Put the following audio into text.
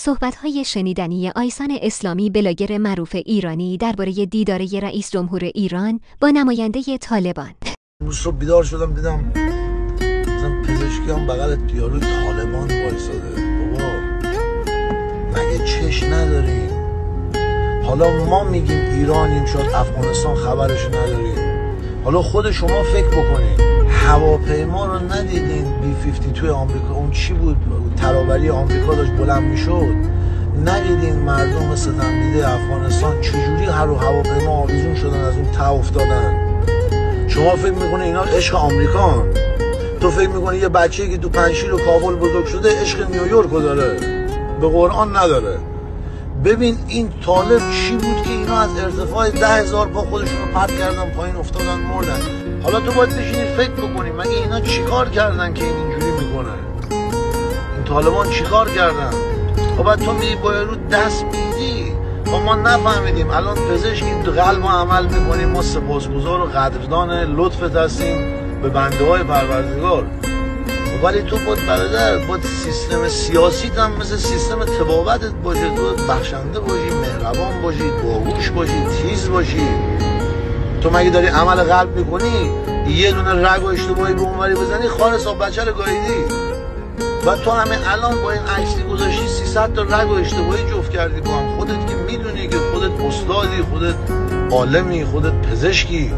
صحبت‌های شنیدنی آیسان اسلامی بلاگر معروف ایرانی درباره دیدار رئیس جمهور ایران با نماینده طالبان. امروز صبح بیدار شدم دیدم مثلا پزشکی هم بغل یارو طالبان وایساده. بابا مگه چش نداریم؟ حالا ما میگیم ایرانیم، شاید افغانستان خبرش نداریم. حالا خود شما فکر بکنید، هواپیما رو ندیدین B-52 آمریکا اون چی بود؟ تراوری آمریکا داشت بلند میشد. ندیدین مردم مثل تنبیده افغانستان چجوری هواپیما آویزون شدن، از اون ته افتادن؟ شما فکر میکنه اینا عشق آمریکان؟ تو فکر میکنی یه بچه‌ای که تو پنشیر و کابل بزرگ شده عشق نیویورک رو داره؟ به قرآن نداره. ببین این طالب چی بود که اینا از ارتفاع 10,000 پا خودشون رو پرت کردن پایین، افتادن مردن. حالا تو باید بشینی فکر بکنی مگه اینا چیکار کردن که این اینجوری میکنه؟ این طالبان چیکار کردن؟ خب بعد تو میگی با رو دست میدی. خب ما نفهمیدیم الان پزشکی قلب ما عمل میکنیم، ما سپاسگزار و قدردان لطفت هستیم به بنده های پروردگار. ولی تو بود برادر، بود سیستم سیاسی هم مثل سیستم طبابتت باشه، تو بخشنده باشی، مهربان باشی، باهوش باشی، تیز باشی. تو مگه داری عمل قلب میکنی یه دونه رگ و اشتباهی به اونوری بزنی خالص آب بچه رو گاییدی؟ و تو همه الان با این عکسی گذاشتی 300 تا رگ و اشتباهی جفت کردی با هم. خودت که میدونی که خودت استادی، خودت عالمی، خودت پزشکی.